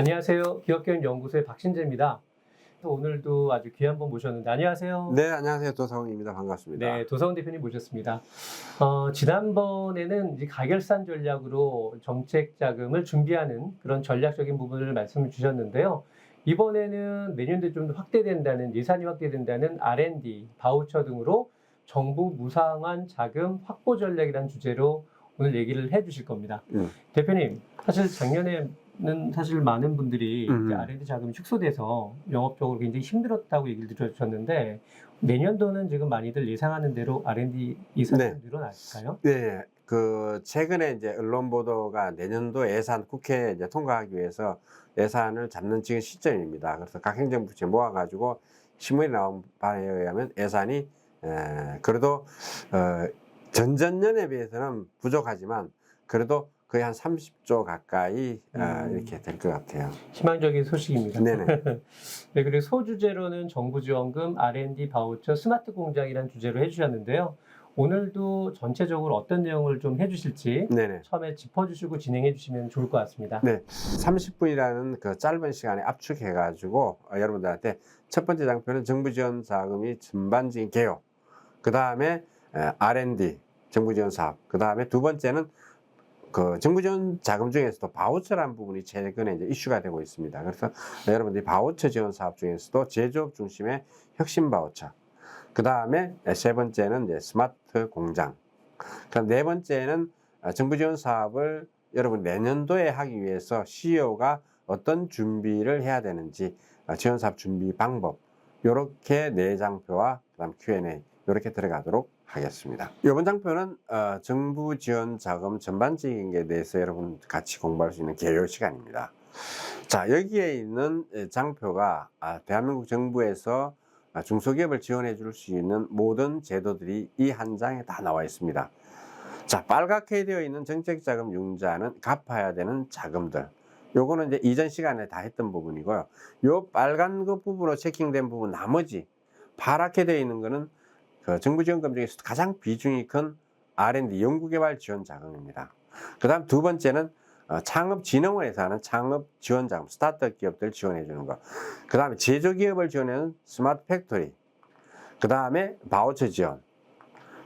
안녕하세요. 기업교육연구소의 박신재입니다. 오늘도 아주 귀한 분 모셨는데 안녕하세요. 네, 안녕하세요. 도성입니다. 반갑습니다. 네, 도성훈 대표님 모셨습니다. 지난번에는 이제 가결산 전략으로 정책 자금을 준비하는 그런 전략적인 부분을 말씀을 주셨는데요. 이번에는 내년도에 좀 확대된다는, 예산이 확대된다는 R&D, 바우처 등으로 정부 무상한 자금 확보 전략이라는 주제로 오늘 얘기를 해 주실 겁니다. 대표님, 사실 작년에는 사실 많은 분들이 이제 R&D 자금이 축소돼서 영업적으로 굉장히 힘들었다고 얘기를 들으셨는데 내년도는 지금 많이들 예상하는 대로 R&D 예산이 네. 늘어날까요? 네, 최근에 이제 언론 보도가 내년도 예산 국회에 이제 통과하기 위해서 예산을 잡는 지금 시점입니다. 그래서 각 행정부처에 모아가지고 신문이 나온 바에 의하면 예산이 그래도 전전년에 비해서는 부족하지만 그래도 거의 한 30조 가까이 이렇게 될 것 같아요. 희망적인 소식입니다. 네네. 네, 그리고 소주제로는 정부 지원금, R&D 바우처, 스마트 공장이라는 주제로 해주셨는데요. 오늘도 전체적으로 어떤 내용을 좀 해주실지 네네. 처음에 짚어주시고 진행해 주시면 좋을 것 같습니다. 네, 30분이라는 그 짧은 시간에 압축해가지고 여러분들한테 첫 번째 장표는 정부 지원 자금이 전반적인 개요. 그 다음에 R&D, 정부 지원 사업. 그 다음에 두 번째는 그 정부 지원 자금 중에서도 바우처라는 부분이 최근에 이제 이슈가 되고 있습니다. 그래서 여러분들이 바우처 지원 사업 중에서도 제조업 중심의 혁신 바우처. 그 다음에 세 번째는 이제 스마트 공장. 그다음 네 번째는 정부 지원 사업을 여러분 내년도에 하기 위해서 CEO가 어떤 준비를 해야 되는지 지원 사업 준비 방법 요렇게 네 장표와 그다음 Q&A 요렇게 들어가도록 하겠습니다. 이번 장표는 정부 지원 자금 전반적인 게 대해서 여러분 같이 공부할 수 있는 개요 시간입니다. 자, 여기에 있는 장표가 대한민국 정부에서 중소기업을 지원해 줄 수 있는 모든 제도들이 이 한 장에 다 나와 있습니다. 자, 빨갛게 되어 있는 정책자금 융자는 갚아야 되는 자금들. 요거는 이제 이전 시간에 다 했던 부분이고요. 요 빨간 그 부분으로 체킹된 부분 나머지 파랗게 되어 있는 거는 그 정부 지원금 중에서 가장 비중이 큰 R&D 연구개발 지원 자금입니다. 그 다음 두 번째는 창업진흥원에서 하는 창업 지원 자금, 스타트업 기업들 지원해 주는 거. 그 다음에 제조기업을 지원하는 스마트 팩토리. 그 다음에 바우처 지원.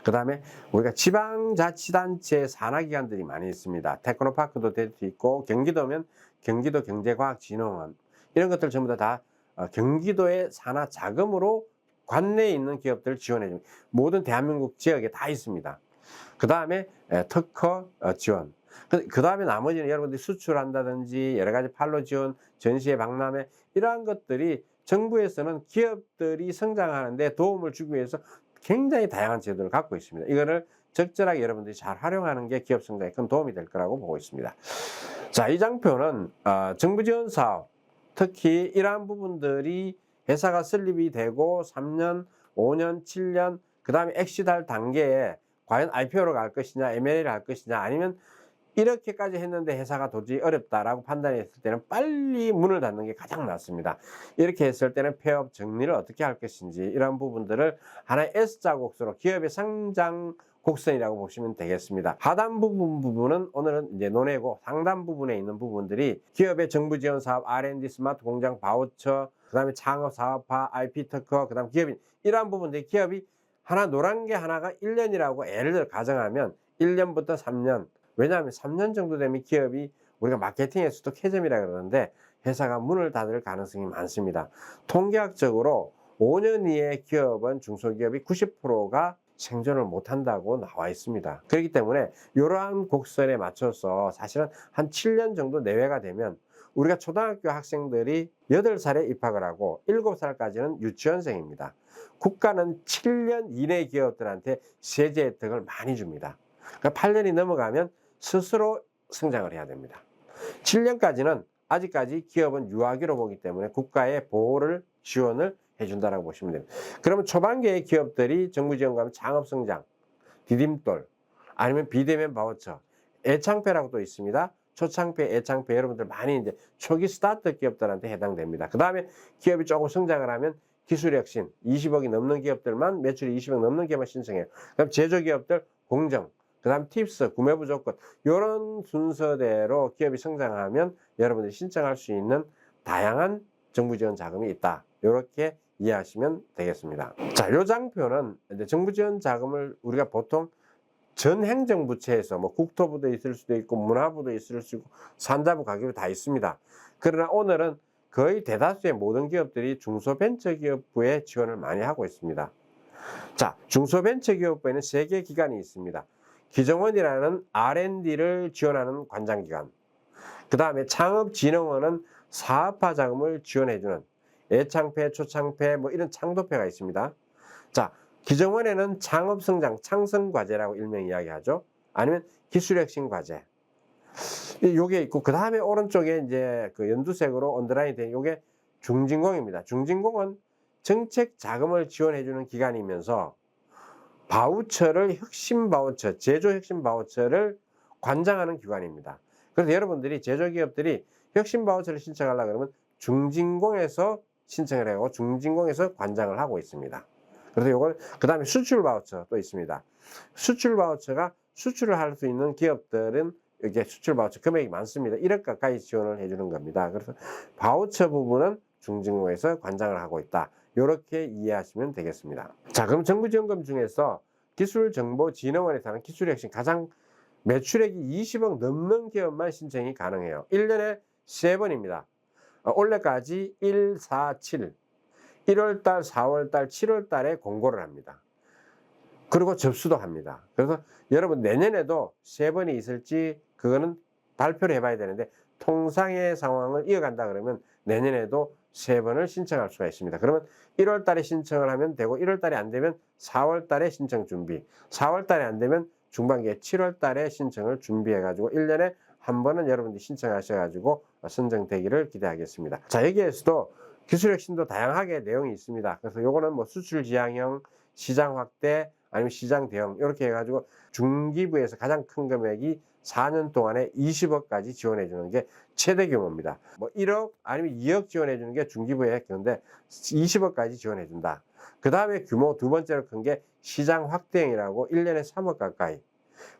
그 다음에 우리가 지방자치단체 산하기관들이 많이 있습니다. 테크노파크도 될 수 있고, 경기도면 경기도 경제과학진흥원. 이런 것들 전부 다 경기도의 산하 자금으로 관내에 있는 기업들을 지원해 줍니다. 모든 대한민국 지역에 다 있습니다. 그 다음에 특허 지원. 그 다음에 나머지는 여러분들이 수출한다든지 여러 가지 판로 지원, 전시회 박람회 이러한 것들이 정부에서는 기업들이 성장하는데 도움을 주기 위해서 굉장히 다양한 제도를 갖고 있습니다. 이거를 적절하게 여러분들이 잘 활용하는 게 기업 성장에 큰 도움이 될 거라고 보고 있습니다. 자, 이 장표는 정부 지원 사업, 특히 이러한 부분들이 회사가 설립이 되고 3년, 5년, 7년, 그 다음에 엑시달 단계에 과연 IPO로 갈 것이냐, M&A를 할 것이냐, 아니면 이렇게까지 했는데 회사가 도저히 어렵다라고 판단했을 때는 빨리 문을 닫는 게 가장 낫습니다. 이렇게 했을 때는 폐업 정리를 어떻게 할 것인지 이런 부분들을 하나의 S자곡서로 기업의 성장 곡선이라고 보시면 되겠습니다. 하단 부분은 오늘은 이제 논의고 상단 부분에 있는 부분들이 기업의 정부 지원 사업, R&D, 스마트 공장, 바우처, 그 다음에 창업 사업화, IP 특허, 그 다음 기업인 이러한 부분들이 기업이 하나 노란 게 하나가 1년이라고 예를 들어 가정하면 1년부터 3년 왜냐하면 3년 정도 되면 기업이 우리가 마케팅에서도 캐점이라 그러는데 회사가 문을 닫을 가능성이 많습니다. 통계학적으로 5년 이내 기업은 중소기업이 90%가 생존을 못한다고 나와 있습니다. 그렇기 때문에 이러한 곡선에 맞춰서 사실은 한 7년 정도 내외가 되면 우리가 초등학교 학생들이 8살에 입학을 하고 7살까지는 유치원생입니다. 국가는 7년 이내 기업들한테 세제 혜택을 많이 줍니다. 그러니까 8년이 넘어가면 스스로 성장을 해야 됩니다. 7년까지는 아직까지 기업은 유아기로 보기 때문에 국가의 보호를 지원을 해준다고 보시면 됩니다. 그러면 초반기에 기업들이 정부 지원과 창업성장, 디딤돌, 아니면 비대면 바우처, 애창패라고 또 있습니다. 초창패, 애창패 여러분들 많이 이제 초기 스타트 기업들한테 해당됩니다. 그 다음에 기업이 조금 성장을 하면 기술혁신, 20억이 넘는 기업들만 매출이 20억 넘는 기업만 신청해요. 그럼 제조기업들 공정, 그다음 팁스, 구매부 조건 이런 순서대로 기업이 성장하면 여러분들이 신청할 수 있는 다양한 정부 지원 자금이 있다. 이렇게 이해하시면 되겠습니다. 자, 요 장표는 이제 정부 지원 자금을 우리가 보통 전 행정부처에서 뭐 국토부도 있을 수도 있고 문화부도 있을 수 있고 산자부 가계부 다 있습니다. 그러나 오늘은 거의 대다수의 모든 기업들이 중소벤처기업부에 지원을 많이 하고 있습니다. 자, 중소벤처기업부에는 3개 기관이 있습니다. 기정원이라는 R&D를 지원하는 관장기관, 그 다음에 창업진흥원은 사업화 자금을 지원해주는 애창패, 초창패 뭐 이런 창도패가 있습니다. 자, 기정원에는 창업성장, 창성과제라고 일명 이야기하죠. 아니면 기술혁신과제. 요게 있고, 그 다음에 오른쪽에 이제 그 연두색으로 언더라인 된 요게 중진공입니다. 중진공은 정책 자금을 지원해주는 기관이면서 바우처를 혁신 바우처, 제조 혁신 바우처를 관장하는 기관입니다. 그래서 여러분들이 제조기업들이 혁신 바우처를 신청하려고 그러면 중진공에서 신청을 하고 중진공에서 관장을 하고 있습니다. 그래서 요걸 그 다음에 수출 바우처 또 있습니다. 수출 바우처가 수출을 할 수 있는 기업들은 이게 수출 바우처 금액이 많습니다. 1억 가까이 지원을 해주는 겁니다. 그래서 바우처 부분은 중진공에서 관장을 하고 있다. 이렇게 이해하시면 되겠습니다. 자, 그럼 정부지원금 중에서 기술정보진흥원에서 하는 기술혁신 가장 매출액이 20억 넘는 기업만 신청이 가능해요. 1년에 3번입니다. 올해까지 1, 4, 7, 1월달, 4월달, 7월달에 공고를 합니다. 그리고 접수도 합니다. 그래서 여러분 내년에도 3번이 있을지 그거는 발표를 해봐야 되는데 통상의 상황을 이어간다 그러면 내년에도 3번을 신청할 수가 있습니다. 그러면 1월 달에 신청을 하면 되고 1월 달에 안 되면 4월 달에 신청 준비, 4월 달에 안 되면 중반기에 7월 달에 신청을 준비해 가지고 1년에 한 번은 여러분들이 신청하셔 가지고 선정되기를 기대하겠습니다. 자, 여기에서도 기술혁신도 다양하게 내용이 있습니다. 그래서 요거는 뭐 수출 지향형, 시장 확대, 아니면 시장 대응 이렇게 해가지고 중기부에서 가장 큰 금액이 4년 동안에 20억까지 지원해 주는 게 최대 규모입니다. 뭐 1억 아니면 2억 지원해 주는 게 중기부의 경우인데 20억까지 지원해 준다. 그 다음에 규모 두 번째로 큰 게 시장 확대형이라고 1년에 3억 가까이.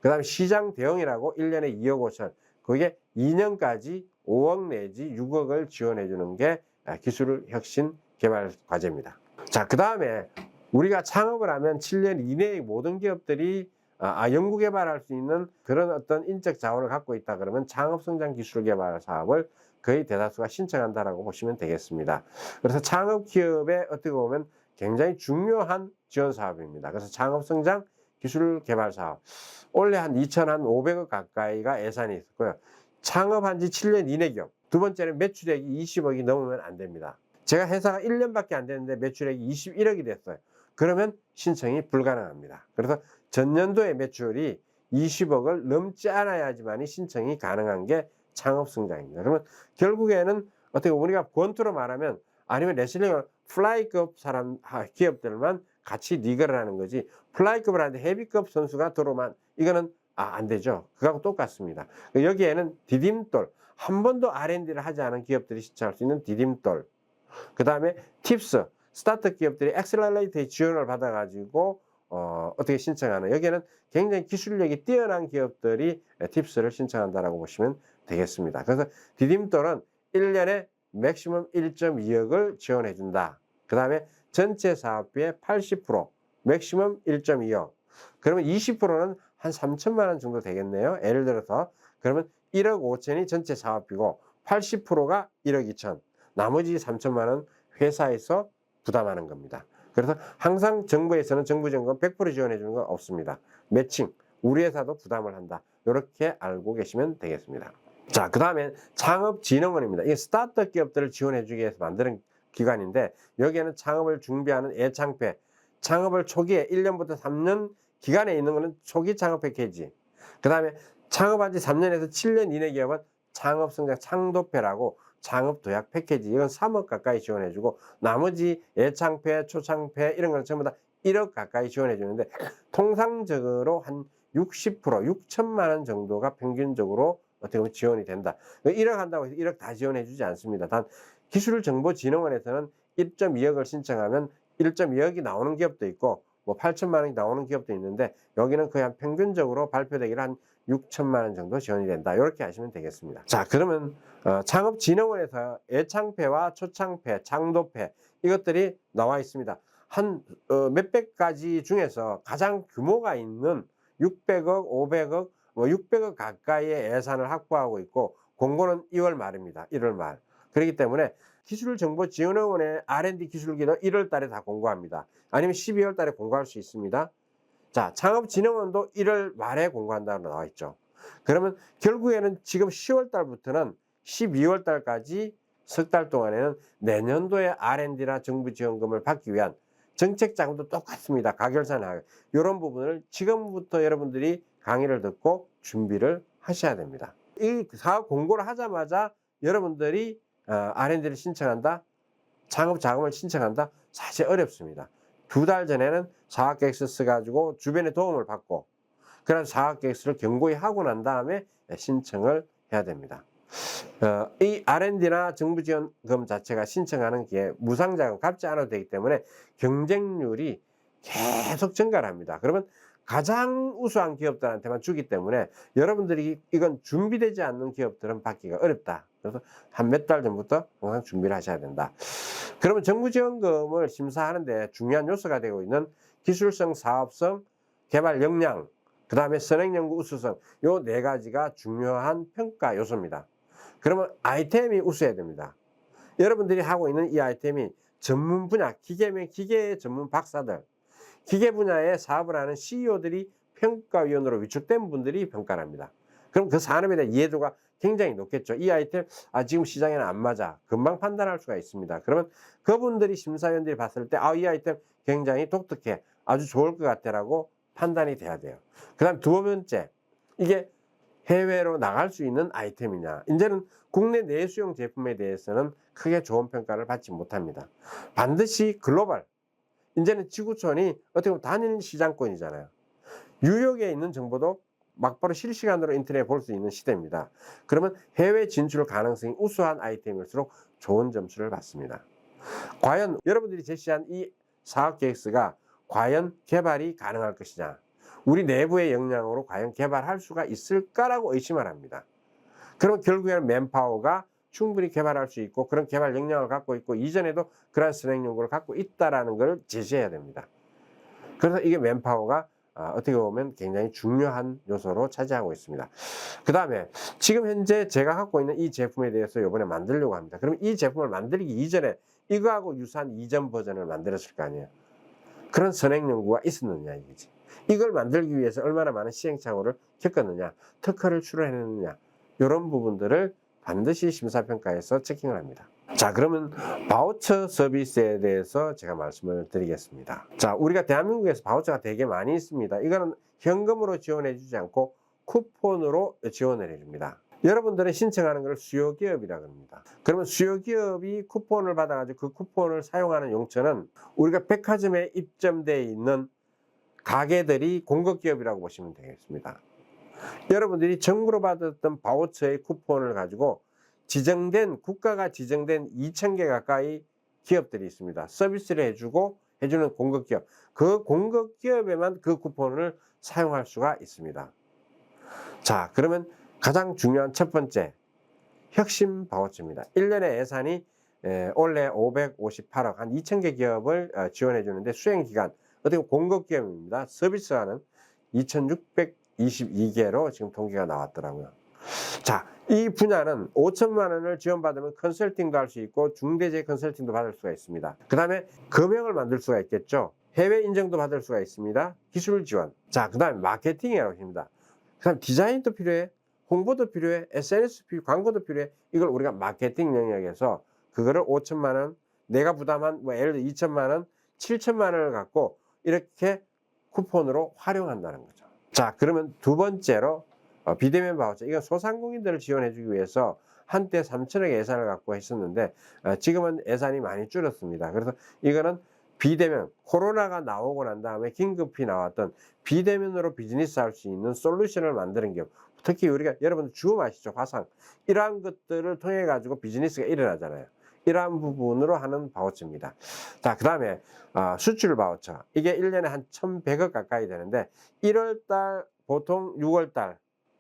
그 다음에 시장 대응이라고 1년에 2억 5천. 그게 2년까지 5억 내지 6억을 지원해 주는 게 기술혁신 개발 과제입니다. 자, 그 다음에 우리가 창업을 하면 7년 이내에 모든 기업들이 연구개발할 수 있는 그런 어떤 인적 자원을 갖고 있다 그러면 창업성장기술개발 사업을 거의 대다수가 신청한다라고 보시면 되겠습니다. 그래서 창업기업에 어떻게 보면 굉장히 중요한 지원 사업입니다. 그래서 창업성장 기술개발 사업 올해 한 2,500억 가까이가 예산이 있었고요. 창업한 지 7년 이내 기업. 두 번째는 매출액이 20억이 넘으면 안 됩니다. 제가 회사가 1년밖에 안 됐는데 매출액이 21억이 됐어요. 그러면 신청이 불가능합니다. 그래서 전년도의 매출이 20억을 넘지 않아야지만 신청이 가능한 게 창업성장입니다. 그러면 결국에는 어떻게 우리가 권투로 말하면 아니면 레슬링을 플라이급 기업들만 같이 리그를 하는 거지 플라이급을 하는데 헤비급 선수가 들어오면 이거는 안 되죠. 그거하고 똑같습니다. 여기에는 디딤돌, 한 번도 R&D를 하지 않은 기업들이 신청할 수 있는 디딤돌, 그 다음에 팁스, 스타트업 기업들이 엑셀러레이터의 지원을 받아가지고 어떻게 신청하는, 여기에는 굉장히 기술력이 뛰어난 기업들이 팁스를 신청한다라고 보시면 되겠습니다. 그래서 디딤돌은 1년에 맥시멈 1.2억을 지원해 준다. 그 다음에 전체 사업비의 80%, 맥시멈 1.2억. 그러면 20%는 한 3천만 원 정도 되겠네요. 예를 들어서 그러면 1억 5천이 전체 사업비고 80%가 1억 2천. 나머지 3천만 원 회사에서 부담하는 겁니다. 그래서 항상 정부에서는 정부지원금 100% 지원해 주는 건 없습니다. 매칭, 우리 회사도 부담을 한다. 이렇게 알고 계시면 되겠습니다. 자, 그 다음에 창업진흥원입니다. 이게 스타트업 기업들을 지원해 주기 위해서 만드는 기관인데 여기에는 창업을 준비하는 애창패, 창업을 초기에 1년부터 3년 기간에 있는 거는 초기 창업 패키지. 그 다음에 창업한 지 3년에서 7년 이내 기업은 창업성장 창도패라고 창업 도약 패키지, 이건 3억 가까이 지원해주고 나머지 예창패, 초창패 이런 건 전부 다 1억 가까이 지원해주는데 통상적으로 한 60%, 6천만 원 정도가 평균적으로 어떻게 보면 지원이 된다. 1억 한다고 해서 1억 다 지원해주지 않습니다. 단 기술정보진흥원에서는 1.2억을 신청하면 1.2억이 나오는 기업도 있고 뭐 8천만 원이 나오는 기업도 있는데 여기는 거의 한 평균적으로 발표되기를 한 6천만 원 정도 지원이 된다. 이렇게 하시면 되겠습니다. 자, 그러면 창업진흥원에서 애창패와 초창패, 창도패 이것들이 나와 있습니다. 한 몇백 가지 중에서 가장 규모가 있는 600억, 500억, 뭐 600억 가까이의 예산을 확보하고 있고 공고는 2월 말입니다. 1월 말. 그렇기 때문에 기술정보지원원의 R&D 기술기는 1월 달에 다 공고합니다. 아니면 12월 달에 공고할 수 있습니다. 자, 창업진흥원도 1월 말에 공고한다고 나와 있죠. 그러면 결국에는 지금 10월 달부터는 12월 달까지 석 달 동안에는 내년도에 R&D나 정부 지원금을 받기 위한 정책 자금도 똑같습니다. 가결산하고 이런 부분을 지금부터 여러분들이 강의를 듣고 준비를 하셔야 됩니다. 이 사업 공고를 하자마자 여러분들이 R&D를 신청한다, 창업 자금을 신청한다, 사실 어렵습니다. 2달 전에는 사업계획서 써가지고 주변의 도움을 받고 그런 사업계획서를 견고히 하고 난 다음에 신청을 해야 됩니다. 이 R&D나 정부지원금 자체가 신청하는 게 무상자금 갚지 않아도 되기 때문에 경쟁률이 계속 증가를 합니다. 그러면 가장 우수한 기업들한테만 주기 때문에 여러분들이 이건 준비되지 않는 기업들은 받기가 어렵다. 그래서 한 몇 달 전부터 항상 준비를 하셔야 된다. 그러면 정부지원금을 심사하는데 중요한 요소가 되고 있는 기술성, 사업성, 개발 역량, 그 다음에 선행연구 우수성, 요 네 가지가 중요한 평가 요소입니다. 그러면 아이템이 우수해야 됩니다. 여러분들이 하고 있는 이 아이템이 전문 분야, 기계면 기계 전문 박사들, 기계 분야에 사업을 하는 CEO들이 평가위원으로 위촉된 분들이 평가를 합니다. 그럼 그 산업에 대한 이해도가 굉장히 높겠죠. 이 아이템, 지금 시장에는 안 맞아. 금방 판단할 수가 있습니다. 그러면 그분들이 심사위원들이 봤을 때, 이 아이템 굉장히 독특해. 아주 좋을 것 같아라고 판단이 돼야 돼요. 그 다음 두 번째, 이게 해외로 나갈 수 있는 아이템이냐. 이제는 국내 내수용 제품에 대해서는 크게 좋은 평가를 받지 못합니다. 반드시 글로벌. 이제는 지구촌이 어떻게 보면 단일 시장권이잖아요. 뉴욕에 있는 정보도 막바로 실시간으로 인터넷에 볼 수 있는 시대입니다. 그러면 해외 진출 가능성이 우수한 아이템일수록 좋은 점수를 받습니다. 과연 여러분들이 제시한 이 사업계획서가 과연 개발이 가능할 것이냐. 우리 내부의 역량으로 과연 개발할 수가 있을까라고 의심을 합니다. 그럼 결국에는 맨파워가 충분히 개발할 수 있고 그런 개발 역량을 갖고 있고 이전에도 그러한 선행 연구를 갖고 있다라는 걸 제시해야 됩니다. 그래서 이게 맨파워가 어떻게 보면 굉장히 중요한 요소로 차지하고 있습니다. 그 다음에 지금 현재 제가 갖고 있는 이 제품에 대해서 이번에 만들려고 합니다. 그럼 이 제품을 만들기 이전에 이거하고 유사한 이전 버전을 만들었을 거 아니에요. 그런 선행 연구가 있었느냐 이거지. 이걸 만들기 위해서 얼마나 많은 시행착오를 겪었느냐, 특허를 출원했느냐 이런 부분들을 반드시 심사평가에서 체킹을 합니다. 자, 그러면 바우처 서비스에 대해서 제가 말씀을 드리겠습니다. 자, 우리가 대한민국에서 바우처가 되게 많이 있습니다. 이거는 현금으로 지원해 주지 않고 쿠폰으로 지원을 해줍니다. 여러분들은 신청하는 걸 수요기업이라고 합니다. 그러면 수요기업이 쿠폰을 받아가지고 그 쿠폰을 사용하는 용처는 우리가 백화점에 입점되어 있는 가게들이 공급기업이라고 보시면 되겠습니다. 여러분들이 정부로 받았던 바우처의 쿠폰을 가지고 국가가 지정된 2,000개 가까이 기업들이 있습니다. 서비스를 해주는 공급기업. 그 공급기업에만 그 쿠폰을 사용할 수가 있습니다. 자, 그러면 가장 중요한 첫 번째, 혁신 바우처입니다. 1년의 예산이 올해 558억, 한 2,000개 기업을 지원해 주는데 수행기간, 어떻게 보면 공급기업입니다. 서비스하는 2,622개로 지금 통계가 나왔더라고요. 자, 이 분야는 5천만 원을 지원받으면 컨설팅도 할 수 있고 중대재 컨설팅도 받을 수가 있습니다. 그 다음에 금형을 만들 수가 있겠죠. 해외 인정도 받을 수가 있습니다. 기술 지원. 자, 그 다음에 마케팅이라고 합니다. 그 다음에 디자인도 필요해. 홍보도 필요해. SNS 필요해. 광고도 필요해. 이걸 우리가 마케팅 영역에서 그거를 5천만 원, 내가 부담한 예를 들어 2천만 원, 7천만 원을 갖고 이렇게 쿠폰으로 활용한다는 거죠. 자, 그러면 두 번째로 비대면 바우처. 이건 소상공인들을 지원해 주기 위해서 한때 3천억의 예산을 갖고 했었는데 지금은 예산이 많이 줄었습니다. 그래서 이거는 비대면, 코로나가 나오고 난 다음에 긴급히 나왔던 비대면으로 비즈니스 할 수 있는 솔루션을 만드는 기업. 특히 우리가 여러분들 주음 아시죠? 화상. 이러한 것들을 통해 가지고 비즈니스가 일어나잖아요. 이러한 부분으로 하는 바우처입니다. 자, 그 다음에 수출 바우처. 이게 1년에 한 1,100억 가까이 되는데 1월달 보통 6월달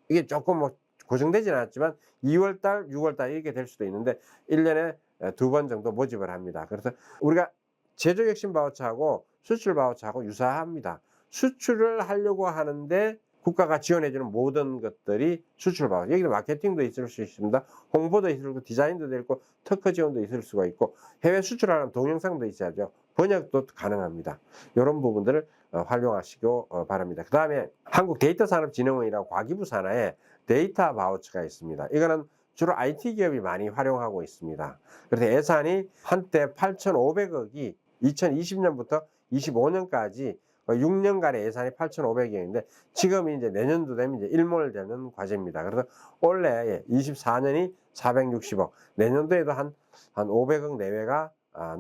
이게 조금 뭐 고정되지는 않았지만 2월달, 6월달 이렇게 될 수도 있는데 1년에 2번 정도 모집을 합니다. 그래서 우리가 제조혁신 바우처하고 수출 바우처하고 유사합니다. 수출을 하려고 하는데 국가가 지원해주는 모든 것들이 수출 바우처. 여기는 마케팅도 있을 수 있습니다. 홍보도 있을 수 있고, 디자인도 있고, 특허 지원도 있을 수가 있고, 해외 수출하는 동영상도 있어야죠. 번역도 가능합니다. 이런 부분들을 활용하시고 바랍니다. 그 다음에 한국데이터산업진흥원이라고 과기부 산하에 데이터 바우처가 있습니다. 이거는 주로 IT 기업이 많이 활용하고 있습니다. 그래서 예산이 한때 8,500억이 2020년부터 25년까지 6년간의 예산이 8,500억인데 지금이 이제 내년도 되면 이제 일몰되는 과제입니다. 그래서 올해 24년이 460억, 내년도에도 한 500억 내외가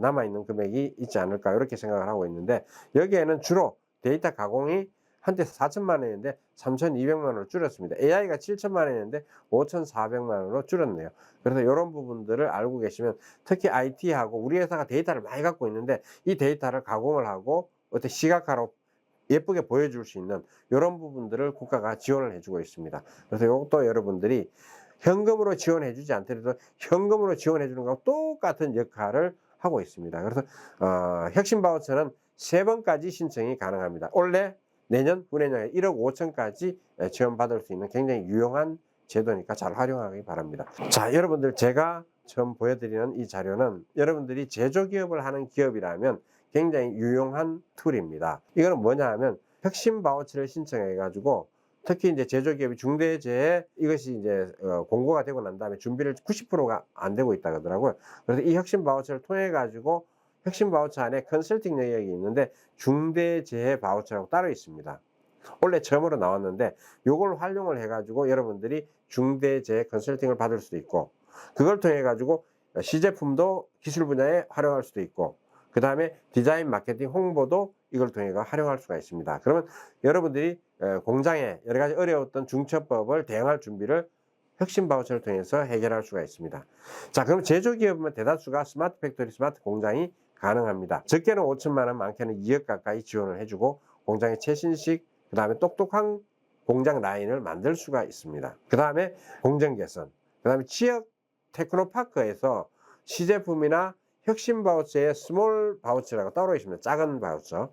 남아있는 금액이 있지 않을까 이렇게 생각을 하고 있는데 여기에는 주로 데이터 가공이 한때 4천만 원인데 3,200만 원으로 줄였습니다. AI가 7천만 원인데 5,400만 원으로 줄였네요. 그래서 이런 부분들을 알고 계시면 특히 IT하고 우리 회사가 데이터를 많이 갖고 있는데 이 데이터를 가공을 하고 어떤 시각화로 예쁘게 보여줄 수 있는 이런 부분들을 국가가 지원을 해주고 있습니다. 그래서 이것도 여러분들이 현금으로 지원해주지 않더라도 현금으로 지원해주는 것과 똑같은 역할을 하고 있습니다. 그래서 혁신 바우처는 3번까지 신청이 가능합니다. 올해, 내년, 후내년에 1억 5천까지 지원받을 수 있는 굉장히 유용한 제도니까 잘 활용하기 바랍니다. 자, 여러분들 제가 처음 보여드리는 이 자료는 여러분들이 제조기업을 하는 기업이라면 굉장히 유용한 툴입니다. 이거는 뭐냐 하면 혁신 바우처를 신청해 가지고 특히 이제 제조기업이 중대재해 이것이 이제 공고가 되고 난 다음에 준비를 90%가 안 되고 있다 그러더라고요. 그래서 이 혁신 바우처를 통해 가지고 혁신 바우처 안에 컨설팅 영역이 있는데 중대재해 바우처라고 따로 있습니다. 원래 처음으로 나왔는데 이걸 활용을 해 가지고 여러분들이 중대재해 컨설팅을 받을 수도 있고 그걸 통해 가지고 시제품도 기술 분야에 활용할 수도 있고 그 다음에 디자인, 마케팅, 홍보도 이걸 통해 활용할 수가 있습니다. 그러면 여러분들이 공장에 여러 가지 어려웠던 중첩법을 대응할 준비를 혁신 바우처를 통해서 해결할 수가 있습니다. 자, 그럼 제조기업은 대다수가 스마트 팩토리, 스마트 공장이 가능합니다. 적게는 5천만 원, 많게는 2억 가까이 지원을 해주고 공장의 최신식, 그 다음에 똑똑한 공장 라인을 만들 수가 있습니다. 그 다음에 공정 개선, 그 다음에 지역 테크노파크에서 시제품이나 혁신 바우처의 스몰 바우처라고 따로 있습니다. 작은 바우처.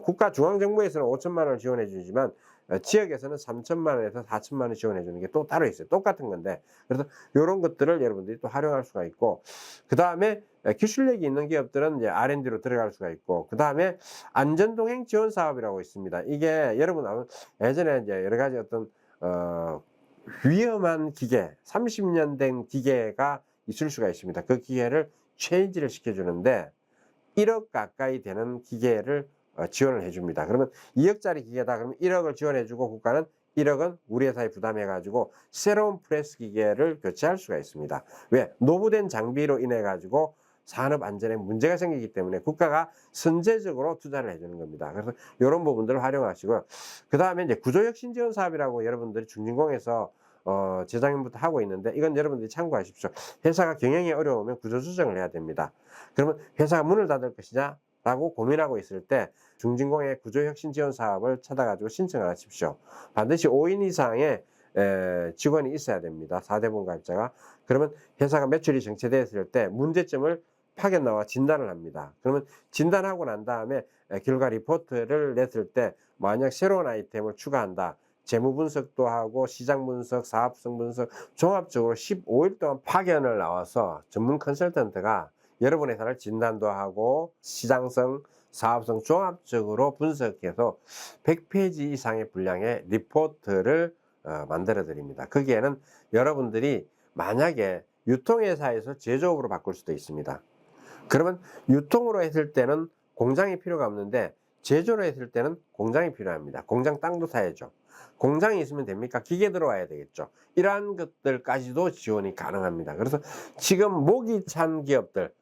국가 중앙정부에서는 5천만 원을 지원해 주지만 지역에서는 3천만 원에서 4천만 원 지원해 주는 게 또 따로 있어요. 똑같은 건데. 그래서 이런 것들을 여러분들이 또 활용할 수가 있고, 그 다음에 기술력이 있는 기업들은 이제 R&D로 들어갈 수가 있고, 그 다음에 안전동행 지원 사업이라고 있습니다. 이게 여러분 예전에 이제 여러 가지 어떤 위험한 기계, 30년 된 기계가 있을 수가 있습니다. 그 기계를 체인지를 시켜주는데 1억 가까이 되는 기계를 지원을 해줍니다. 그러면 2억짜리 기계다 그러면 1억을 지원해주고 국가는 1억은 우리 회사에 부담해가지고 새로운 프레스 기계를 교체할 수가 있습니다. 왜? 노후된 장비로 인해가지고 산업 안전에 문제가 생기기 때문에 국가가 선제적으로 투자를 해주는 겁니다. 그래서 이런 부분들을 활용하시고요. 그 다음에 이제 구조혁신 지원 사업이라고 여러분들이 중진공에서 재작년부터 하고 있는데 이건 여러분들이 참고하십시오. 회사가 경영이 어려우면 구조조정을 해야 됩니다. 그러면 회사가 문을 닫을 것이냐 라고 고민하고 있을 때 중진공의 구조혁신 지원 사업을 찾아가지고 신청을 하십시오. 반드시 5인 이상의 직원이 있어야 됩니다. 4대본 가입자가. 그러면 회사가 매출이 정체되었을 때 문제점을 파견 나와 진단을 합니다. 그러면 진단하고 난 다음에 결과 리포트를 냈을 때 만약 새로운 아이템을 추가한다. 재무 분석도 하고 시장 분석, 사업성 분석 종합적으로 15일 동안 파견을 나와서 전문 컨설턴트가 여러분 회사를 진단도 하고 시장성, 사업성 종합적으로 분석해서 100페이지 이상의 분량의 리포트를 만들어 드립니다. 거기에는 여러분들이 만약에 유통회사에서 제조업으로 바꿀 수도 있습니다. 그러면 유통으로 했을 때는 공장이 필요가 없는데 제조로 했을 때는 공장이 필요합니다. 공장 땅도 사야죠. 공장이 있으면 됩니까? 기계 들어와야 되겠죠. 이러한 것들까지도 지원이 가능합니다. 그래서 지금 목이 찬 기업들,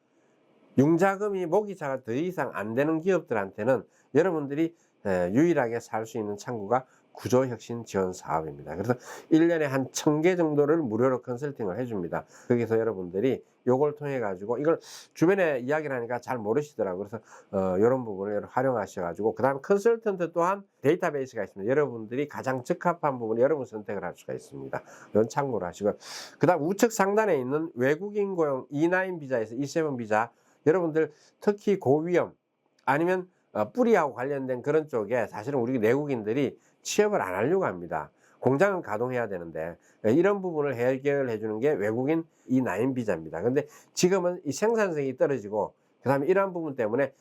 융자금이 목이 차가 더 이상 안 되는 기업들한테는 여러분들이 유일하게 살 수 있는 창구가 구조혁신 지원 사업입니다. 그래서 1년에 한 1000개 정도를 무료로 컨설팅을 해줍니다. 거기서 여러분들이 요걸 통해 가지고 이걸 주변에 이야기를 하니까 잘 모르시더라고요. 그래서 이런 부분을 활용하셔가지고 그 다음에 컨설턴트 또한 데이터베이스가 있습니다. 여러분들이 가장 적합한 부분을 여러분 선택을 할 수가 있습니다. 이건 참고로 하시고 그 다음 우측 상단에 있는 외국인 고용 E9 비자에서 E7 비자 여러분들 특히 고위험 아니면 뿌리하고 관련된 그런 쪽에 사실은 우리 내국인들이 취업을 안 하려고 합니다. 공장은 가동해야 되는데 이런 부분을 해결해 주는 게 외국인 E9 비자입니다. 근데 지금은 이 생산성이 떨어지고 그 다음에 이러한 부분 때문에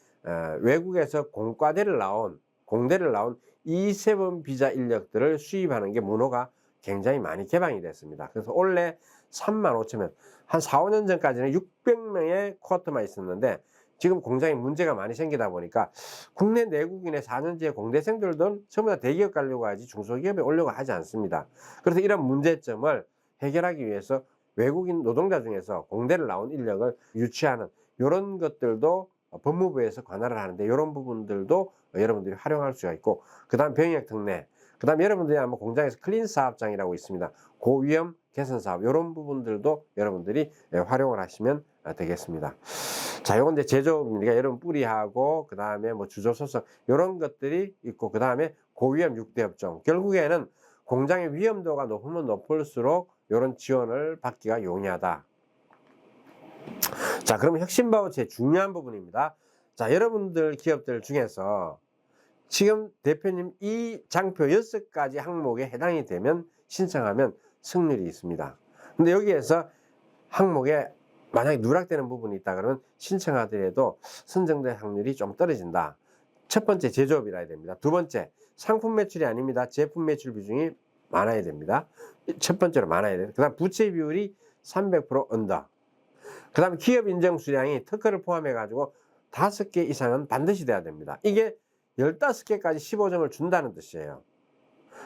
외국에서 공대를 나온 E7 비자 인력들을 수입하는 게 문호가 굉장히 많이 개방이 됐습니다. 그래서 올해 35,000명, 한 4, 5년 전까지는 600명의 쿼터만 있었는데 지금 공장에 문제가 많이 생기다 보니까 국내 내국인의 4년제 공대생들도 전부 다 대기업 가려고 하지 중소기업에 오려고 하지 않습니다. 그래서 이런 문제점을 해결하기 위해서 외국인 노동자 중에서 공대를 나온 인력을 유치하는 이런 것들도 법무부에서 관할을 하는데 이런 부분들도 여러분들이 활용할 수가 있고 그 다음 병역 특례 그 다음 여러분들이 아마 공장에서 클린 사업장이라고 있습니다. 고위험 개선 사업 이런 부분들도 여러분들이 활용을 하시면 되겠습니다. 자, 요건 이제 제조업입니다. 여러분 뿌리하고 그 다음에 뭐 주조 소성 이런 것들이 있고 그 다음에 고위험 6대 업종 결국에는 공장의 위험도가 높으면 높을수록 이런 지원을 받기가 용이하다. 자, 그러면 혁신 바우처의 중요한 부분입니다. 자, 여러분들 기업들 중에서 지금 대표님 이 장표 6가지 항목에 해당이 되면 신청하면 승률이 있습니다. 근데 여기에서 항목에 만약에 누락되는 부분이 있다 그러면 신청하더라도 선정될 확률이 좀 떨어진다. 첫 번째 제조업이라 해야 됩니다. 두 번째 상품 매출이 아닙니다. 제품 매출 비중이 많아야 됩니다. 첫 번째로 많아야 돼요. 그 다음 부채 비율이 300% 언더. 그 다음에 기업 인정 수량이 특허를 포함해 가지고 5개 이상은 반드시 돼야 됩니다. 이게 15개까지 15점을 준다는 뜻이에요.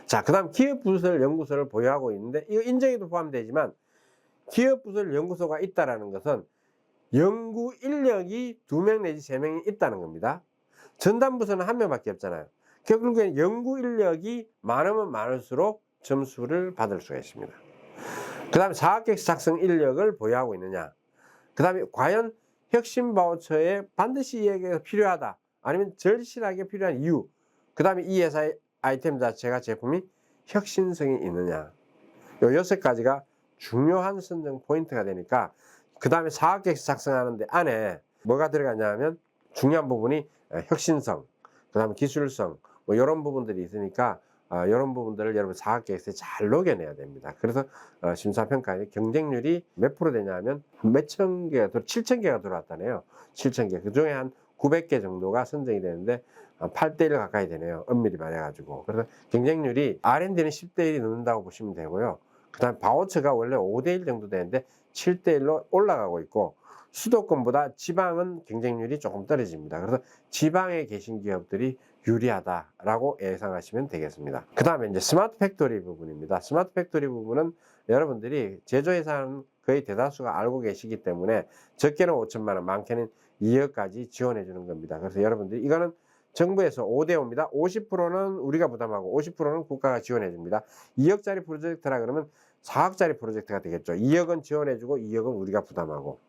자, 그 다음 기업 부설 연구소를 보유하고 있는데 이거 인정에도 포함되지만 기업 부설 연구소가 있다는 것은 연구 인력이 2명 내지 3명이 있다는 겁니다. 전담 부서는 1명밖에 없잖아요. 결국엔 연구 인력이 많으면 많을수록 점수를 받을 수가 있습니다. 그 다음에 사학계획서 작성 인력을 보유하고 있느냐. 그 다음에 과연 혁신 바우처에 반드시 이 얘기가 필요하다. 아니면 절실하게 필요한 이유. 그 다음에 이 회사의 아이템 자체가 제품이 혁신성이 있느냐. 요 6가지가 중요한 선정 포인트가 되니까 그 다음에 사학계획서 작성하는데 안에 뭐가 들어가냐면 중요한 부분이 혁신성, 그 다음에 기술성 뭐 이런 부분들이 있으니까 이런 부분들을 여러분 사학계획서에 잘 녹여내야 됩니다. 그래서 심사평가에 경쟁률이 몇 프로 되냐면 몇천 개가 7,000개가 들어왔다네요. 7,000개. 그 중에 한 900개 정도가 선정이 되는데 8대1 가까이 되네요. 엄밀히 말해가지고. 그래서 경쟁률이 R&D는 10대1이 넘는다고 보시면 되고요. 그 다음 바우처가 원래 5대1 정도 되는데 7대1로 올라가고 있고 수도권보다 지방은 경쟁률이 조금 떨어집니다. 그래서 지방에 계신 기업들이 유리하다라고 예상하시면 되겠습니다. 그 다음에 이제 스마트 팩토리 부분입니다. 스마트 팩토리 부분은 여러분들이 제조회사는 거의 대다수가 알고 계시기 때문에 적게는 5천만 원, 많게는 2억까지 지원해 주는 겁니다. 그래서 여러분들이 이거는 정부에서 5대5입니다. 50%는 우리가 부담하고 50%는 국가가 지원해 줍니다. 2억짜리 프로젝트라 그러면 4억짜리 프로젝트가 되겠죠. 2억은 지원해 주고 2억은 우리가 부담하고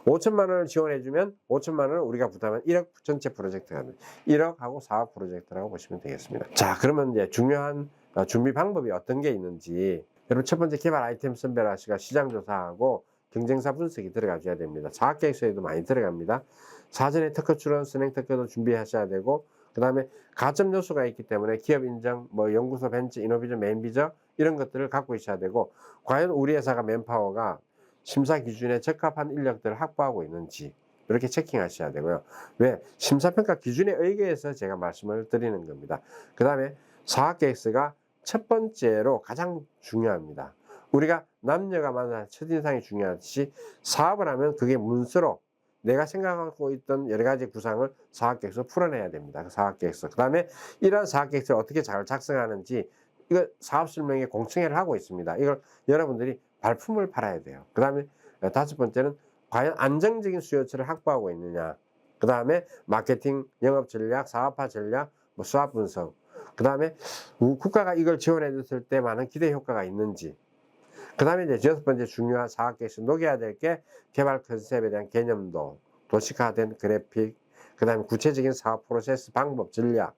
5천만 원을 지원해 주면 5천만 원을 우리가 부담하면 1억 전체 프로젝트가 됩니다. 1억하고 4억 프로젝트라고 보시면 되겠습니다. 자, 그러면 이제 중요한 준비 방법이 어떤 게 있는지 여러분 첫 번째 개발 아이템 선별하시고 시장 조사하고 경쟁사 분석이 들어가 줘야 됩니다. 사학계획서에도 많이 들어갑니다. 사전에 특허 출원, 선행 특허도 준비하셔야 되고 그 다음에 가점 요소가 있기 때문에 기업 인정, 뭐 연구소 벤처, 이노비저, 메인비저 이런 것들을 갖고 있어야 되고 과연 우리 회사가 맨파워가 심사 기준에 적합한 인력들을 확보하고 있는지 이렇게 체킹하셔야 되고요. 왜? 심사평가 기준에 의거해서 제가 말씀을 드리는 겁니다. 그 다음에 사학계획서가 첫 번째로 가장 중요합니다. 우리가 남녀가 만나는 첫인상이 중요하듯이 사업을 하면 그게 문서로 내가 생각하고 있던 여러 가지 구상을 사학계획서 풀어내야 됩니다. 그 사학계획서. 그 다음에 이러한 사학계획서를 어떻게 잘 작성하는지 이거 사업설명에 공청회를 하고 있습니다. 이걸 여러분들이 발품을 팔아야 돼요. 그 다음에 5번째는 과연 안정적인 수요처를 확보하고 있느냐. 그 다음에 마케팅, 영업 전략, 사업화 전략, 뭐 수합 분석. 그 그 다음에 국가가 이걸 지원해 줬을 때 많은 기대 효과가 있는지, 그 다음에 이제 6번째 중요한 사학계에서 녹여야 될 게 개발 컨셉에 대한 개념도, 도식화된 그래픽, 그 다음에 구체적인 사업 프로세스, 방법, 전략,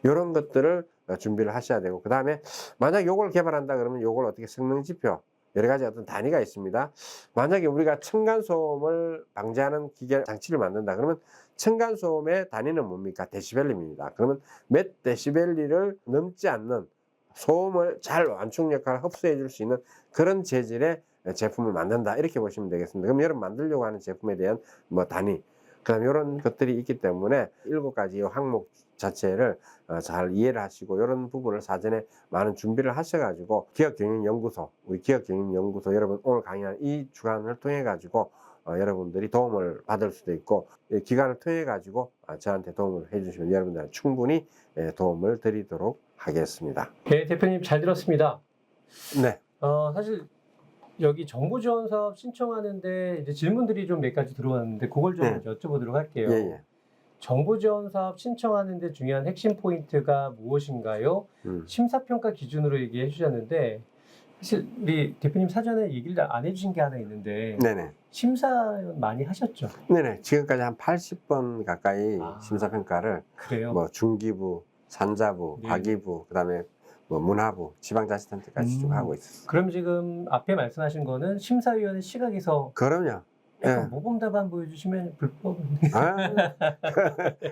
이런 것들을 준비를 하셔야 되고, 그 다음에 만약 요걸 개발한다 그러면 요걸 어떻게 성능 지표, 여러 가지 어떤 단위가 있습니다. 만약에 우리가 층간소음을 방지하는 기계 장치를 만든다 그러면 층간소음의 단위는 뭡니까? 데시벨입니다. 그러면 몇 데시벨리를 넘지 않는 소음을 잘 완충 역할을 흡수해 줄 수 있는 그런 재질의 제품을 만든다, 이렇게 보시면 되겠습니다. 그럼 여러분 만들려고 하는 제품에 대한 뭐 단위, 그다음 이런 것들이 있기 때문에 7가지 항목 자체를 잘 이해를 하시고, 이런 부분을 사전에 많은 준비를 하셔가지고 기업경영연구소, 우리 기업경영연구소 여러분 오늘 강의한 이 주간을 통해 가지고 여러분들이 도움을 받을 수도 있고, 이 기간을 통해 가지고 저한테 도움을 해주시면 여러분들 충분히 도움을 드리도록 하겠습니다. 네, 대표님 잘 들었습니다. 네, 사실 여기 정부지원사업 신청하는데 이제 질문들이 좀 몇 가지 들어왔는데 그걸 좀 네. 여쭤보도록 할게요. 예, 예. 정부지원사업 신청하는데 중요한 핵심 포인트가 무엇인가요? 심사평가 기준으로 얘기해 주셨는데, 사실 우리 대표님 사전에 얘기를 안 해주신 게 하나 있는데 네네. 심사 많이 하셨죠? 네네. 지금까지 한 80번 가까이 아. 심사평가를 그래요? 뭐 중기부, 산자부, 네. 과기부, 그다음에 뭐 문화부, 지방자치단체까지 쭉 하고 있었어요. 그럼 지금 앞에 말씀하신 거는 심사위원의 시각에서 그럼요. 약간 예. 모범답안 보여주시면 불법.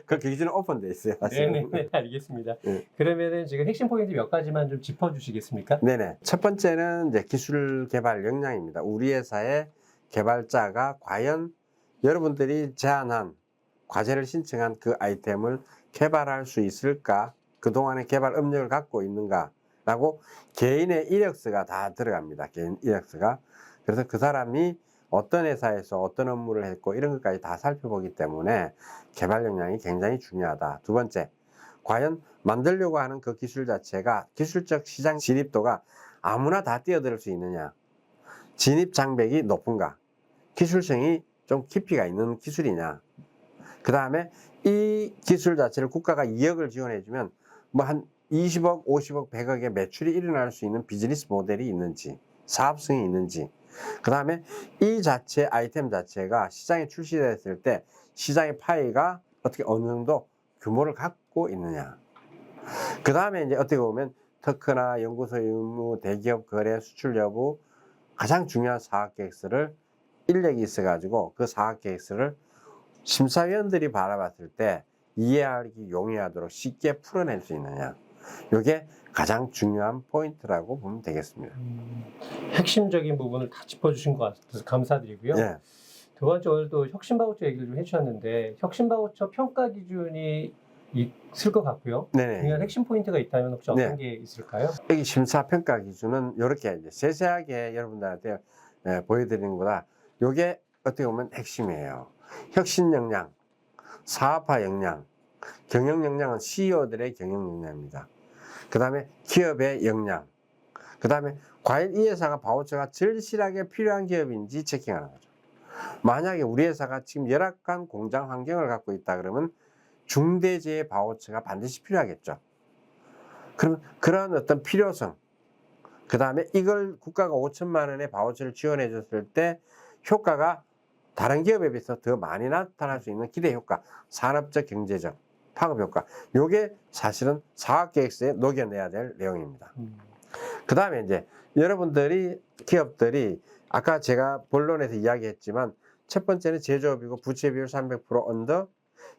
그 기준은 오픈돼 있어요. 사실은. 네네, 알겠습니다. 네. 그러면은 지금 핵심 포인트 몇 가지만 좀 짚어주시겠습니까? 네네. 첫 번째는 이제 기술 개발 역량입니다. 우리 회사의 개발자가 과연 여러분들이 제안한 과제를 신청한 그 아이템을 개발할 수 있을까? 그동안의 개발 업력을 갖고 있는가라고 개인의 이력서가 다 들어갑니다. 개인 이력서가. 그래서 그 사람이 어떤 회사에서 어떤 업무를 했고 이런 것까지 다 살펴보기 때문에 개발 역량이 굉장히 중요하다. 두 번째, 과연 만들려고 하는 그 기술 자체가 기술적 시장 진입도가 아무나 다 뛰어들 수 있느냐, 진입 장벽이 높은가, 기술성이 좀 깊이가 있는 기술이냐, 그 다음에 이 기술 자체를 국가가 2억을 지원해주면 뭐 한 20억, 50억, 100억의 매출이 일어날 수 있는 비즈니스 모델이 있는지, 사업성이 있는지, 그 다음에 이 자체 아이템 자체가 시장에 출시됐을 때 시장의 파이가 어떻게 어느 정도 규모를 갖고 있느냐. 그 다음에 이제 어떻게 보면 특허나 연구소 의무, 대기업 거래, 수출 여부, 가장 중요한 사업계획서를 인력이 있어가지고 그 사업계획서를 심사위원들이 바라봤을 때 이해하기 용이하도록 쉽게 풀어낼 수 있느냐. 이게 가장 중요한 포인트라고 보면 되겠습니다. 핵심적인 부분을 다 짚어주신 것 같아서 감사드리고요. 예. 두 번째, 오늘 또 혁신바우처 얘기를 좀 해주셨는데 혁신바우처 평가 기준이 있을 것 같고요. 네네. 중요한 핵심 포인트가 있다면 혹시 어떤 네. 게 있을까요? 여기 심사평가 기준은 이렇게 이제 세세하게 여러분들한테 보여드리는 거다. 이게 어떻게 보면 핵심이에요. 혁신 역량, 사업화 역량, 경영 역량은 CEO들의 경영 역량입니다. 그 다음에 기업의 역량, 그 다음에 과연 이 회사가 바우처가 절실하게 필요한 기업인지 체킹하는 거죠. 만약에 우리 회사가 지금 열악한 공장 환경을 갖고 있다 그러면 중대재해 바우처가 반드시 필요하겠죠. 그러면 그런 어떤 필요성, 그 다음에 이걸 국가가 5천만 원의 바우처를 지원해 줬을 때 효과가 다른 기업에 비해서 더 많이 나타날 수 있는 기대 효과, 산업적, 경제적, 파급 효과. 요게 사실은 사업계획서에 녹여내야 될 내용입니다. 그 다음에 이제 여러분들이, 기업들이 아까 제가 본론에서 이야기했지만 첫 번째는 제조업이고 부채 비율 300% 언더,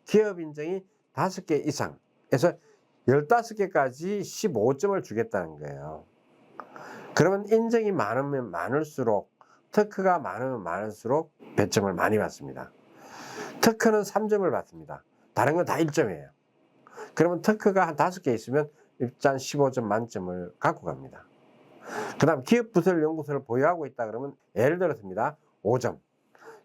기업 인정이 5개 이상에서 15개까지 15점을 주겠다는 거예요. 그러면 인정이 많으면 많을수록, 특허가 많으면 많을수록 배점을 많이 받습니다. 특허는 3점을 받습니다. 다른 건 다 1점이에요. 그러면 특허가 한 5개 있으면 일단 15점 만점을 갖고 갑니다. 그 다음 기업부설 연구소를 보유하고 있다 그러면 예를 들었습니다. 5점.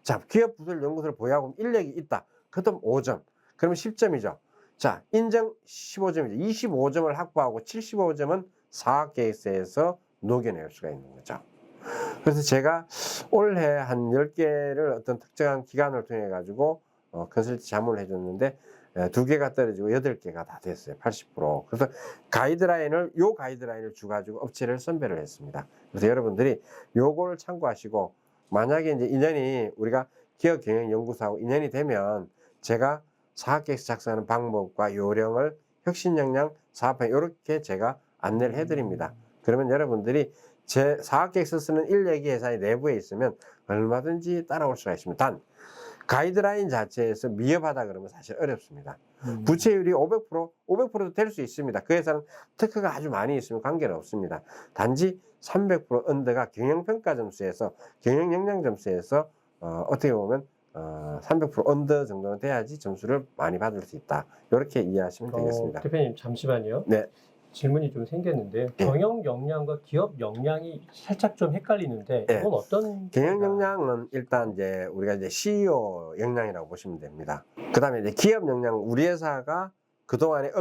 자, 기업부설 연구소를 보유하고 인력이 있다. 그럼 5점. 그러면 10점이죠. 자, 인정 15점이죠. 25점을 확보하고 75점은 사업계획서에서 녹여낼 수가 있는 거죠. 그래서 제가 올해 한 10개를 어떤 특정한 기관을 통해 가지고 컨설팅 자문을 해줬는데 2개가 떨어지고 8개가 다 됐어요. 80%. 그래서 요 가이드라인을 주가지고 업체를 선별을 했습니다. 그래서 여러분들이 요걸 참고하시고, 만약에 이제 인연이 우리가 기업경영연구소하고 인연이 되면 제가 사업계획서 작성하는 방법과 요령을 혁신역량 사업에 이렇게 제가 안내를 해드립니다. 그러면 여러분들이 제 사업계획서 쓰는 인력이 회사의 내부에 있으면 얼마든지 따라올 수가 있습니다. 단 가이드라인 자체에서 미흡하다 그러면 사실 어렵습니다. 부채율이 500%도 될 수 있습니다. 그 회사는 특허가 아주 많이 있으면 관계는 없습니다. 단지 300% 언더가 경영평가 점수에서, 경영역량 점수에서 어떻게 보면 300% 언더 정도는 돼야지 점수를 많이 받을 수 있다. 이렇게 이해하시면 되겠습니다. 대표님 잠시만요. 네. 질문이 좀 생겼는데 경영 역량과 기업 역량이 살짝 좀 헷갈리는데 네. 이건 어떤 경영 역량은 일단 이제 우리가 이제 CEO 역량이라고 보시면 됩니다. 그다음에 이제 기업 역량, 우리 회사가 그동안의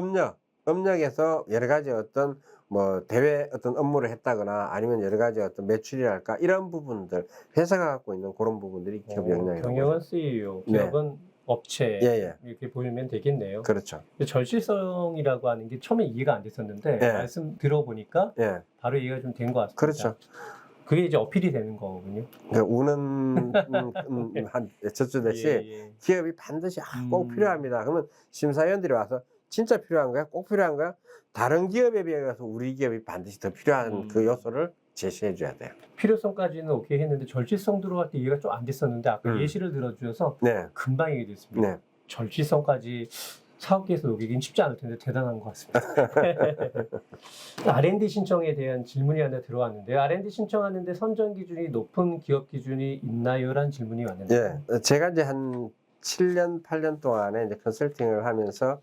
업력에서 여러 가지 어떤 뭐 대외 어떤 업무를 했다거나 아니면 여러 가지 어떤 매출이랄까 이런 부분들, 회사가 갖고 있는 그런 부분들이 기업 역량이라고 경영은 보죠. CEO, 기업은 업체 예. 이렇게 보면 되겠네요. 그렇죠. 절실성이라고 하는 게 처음에 이해가 안 됐었는데 예. 말씀 들어보니까 예. 바로 이해가 좀 된 것 같습니다. 그렇죠. 그게 이제 어필이 되는 거군요. 우는 한 저주듯이 예. 기업이 반드시 꼭 필요합니다. 그러면 심사위원들이 와서 진짜 필요한 거야? 꼭 필요한 거야? 다른 기업에 비해서 우리 기업이 반드시 더 필요한 그 요소를 제시해 줘야 돼요. 필요성까지는 오케이 했는데 절실성 들어갈 때 이해가 좀 안 됐었는데 아까 예시를 들어주셔서 네. 금방 이해됐습니다. 네. 절실성까지 사업계에서 녹이긴 쉽지 않을 텐데 대단한 것 같습니다. R&D 신청에 대한 질문이 하나 들어왔는데요. R&D 신청하는데 선정 기준이 높은 기업 기준이 있나요? 라는 질문이 왔는데. 예. 제가 이제 한 7년, 8년 동안에 이제 컨설팅을 하면서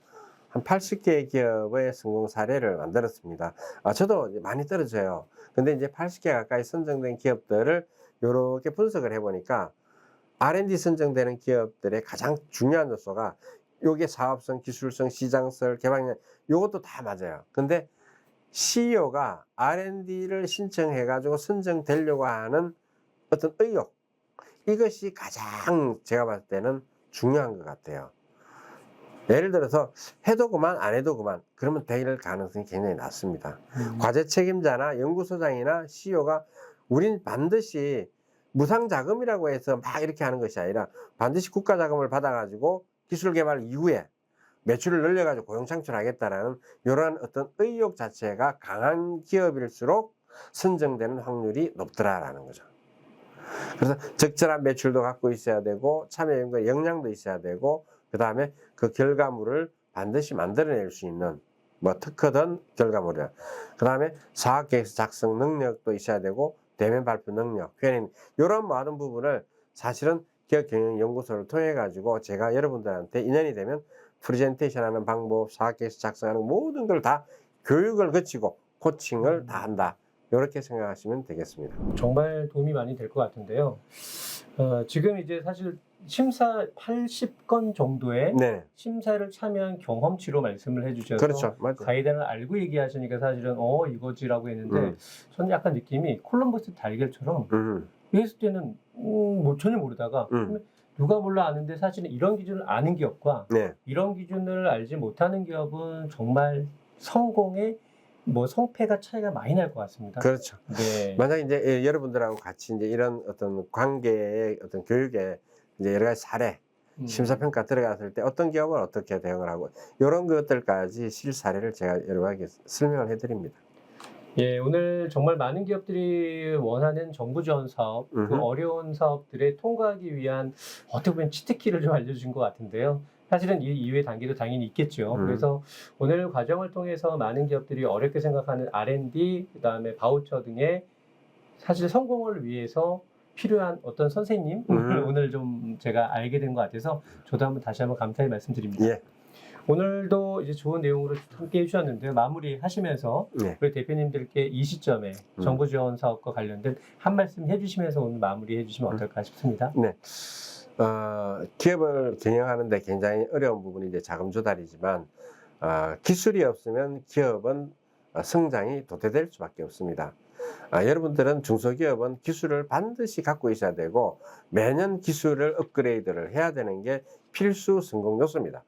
한 80개의 기업의 성공 사례를 만들었습니다. 저도 이제 많이 떨어져요. 근데 이제 80개 가까이 선정된 기업들을 이렇게 분석을 해보니까 R&D 선정되는 기업들의 가장 중요한 요소가 요게 사업성, 기술성, 시장성, 개발력, 요것도 다 맞아요. 근데 CEO가 R&D를 신청해가지고 선정되려고 하는 어떤 의욕, 이것이 가장 제가 봤을 때는 중요한 것 같아요. 예를 들어서 해도 그만 안 해도 그만 그러면 될 가능성이 굉장히 낮습니다. 과제 책임자나 연구소장이나 CEO가 우린 반드시 무상자금이라고 해서 막 이렇게 하는 것이 아니라 반드시 국가자금을 받아가지고 기술개발 이후에 매출을 늘려가지고 고용 창출하겠다라는 이러한 어떤 의욕 자체가 강한 기업일수록 선정되는 확률이 높더라라는 거죠. 그래서 적절한 매출도 갖고 있어야 되고 참여연구의 역량도 있어야 되고 그 다음에 그 결과물을 반드시 만들어낼 수 있는 뭐 특허든 결과물이야. 그 다음에 사업계획서 작성 능력도 있어야 되고 대면 발표 능력, 표현 이런 모든 부분을 사실은 기업경영연구소를 통해 가지고 제가 여러분들한테 인연이 되면 프레젠테이션 하는 방법, 사업계획서 작성하는 모든 걸 다 교육을 거치고 코칭을 다 한다. 이렇게 생각하시면 되겠습니다. 정말 도움이 많이 될 것 같은데요. 지금 이제 사실 심사 80건 정도의 네. 심사를 참여한 경험치로 말씀을 해주셔서 그렇죠. 맞아요. 가이드를 알고 얘기하시니까 사실은 이거지라고 했는데 저는 약간 느낌이 콜럼버스 달걀처럼 했을 때는 뭐 전혀 모르다가 누가 몰라 아는데 사실은 이런 기준을 아는 기업과 네. 이런 기준을 알지 못하는 기업은 정말 성공의 뭐 성패가 차이가 많이 날 것 같습니다. 그렇죠. 네. 만약 이제 여러분들하고 같이 이제 이런 어떤 관계의 어떤 교육에 이제 여러 가지 사례, 심사평가 들어갔을 때 어떤 기업은 어떻게 대응을 하고 이런 것들까지 실사례를 제가 여러분에게 설명을 해드립니다. 예, 오늘 정말 많은 기업들이 원하는 정부 지원 사업, 그 어려운 사업들에 통과하기 위한 어떻게 보면 치트키를 좀 알려준 것 같은데요. 사실은 이 이외의 단계도 당연히 있겠죠. 그래서 오늘 과정을 통해서 많은 기업들이 어렵게 생각하는 R&D, 그 다음에 바우처 등의 사실 성공을 위해서 필요한 어떤 선생님, 오늘 좀 제가 알게 된 것 같아서 저도 다시 한번 감사의 말씀드립니다. 예. 오늘도 이제 좋은 내용으로 함께 해주셨는데요. 마무리 하시면서 우리 대표님들께 이 시점에 정부 지원 사업과 관련된 한 말씀 해주시면서 오늘 마무리 해주시면 어떨까 싶습니다. 네. 기업을 경영하는데 굉장히 어려운 부분이 이제 자금 조달이지만 기술이 없으면 기업은 성장이 도태될 수밖에 없습니다. 여러분들은 중소기업은 기술을 반드시 갖고 있어야 되고 매년 기술을 업그레이드를 해야 되는 게 필수 성공 요소입니다.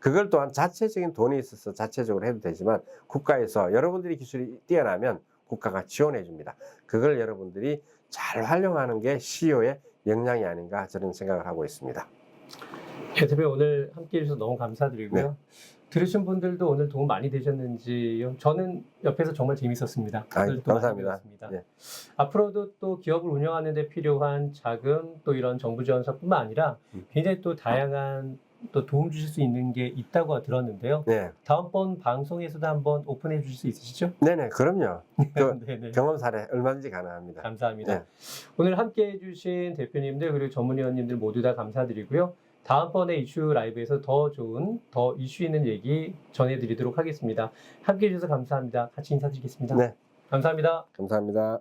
그걸 또한 자체적인 돈이 있어서 자체적으로 해도 되지만 국가에서 여러분들이 기술이 뛰어나면 국가가 지원해 줍니다. 그걸 여러분들이 잘 활용하는 게 CEO의 역량이 아닌가 저는 생각을 하고 있습니다. 대표님 오늘 함께 해주셔서 너무 감사드리고요. 네. 들으신 분들도 오늘 도움 많이 되셨는지요? 저는 옆에서 정말 재밌었습니다. 오늘 또 많이 감사합니다. 배웠습니다. 네. 앞으로도 또 기업을 운영하는 데 필요한 자금 또 이런 정부 지원사뿐만 아니라 굉장히 또 다양한 또 도움 주실 수 있는 게 있다고 들었는데요. 네. 다음번 방송에서도 한번 오픈해 주실 수 있으시죠? 네네, 그럼요. 그 네네. 경험 사례 얼마든지 가능합니다. 감사합니다. 네. 오늘 함께 해주신 대표님들 그리고 전문위원님들 모두 다 감사드리고요. 다음번에 이슈 라이브에서 더 좋은, 더 이슈 있는 얘기 전해드리도록 하겠습니다. 함께 해주셔서 감사합니다. 같이 인사드리겠습니다. 네. 감사합니다. 감사합니다.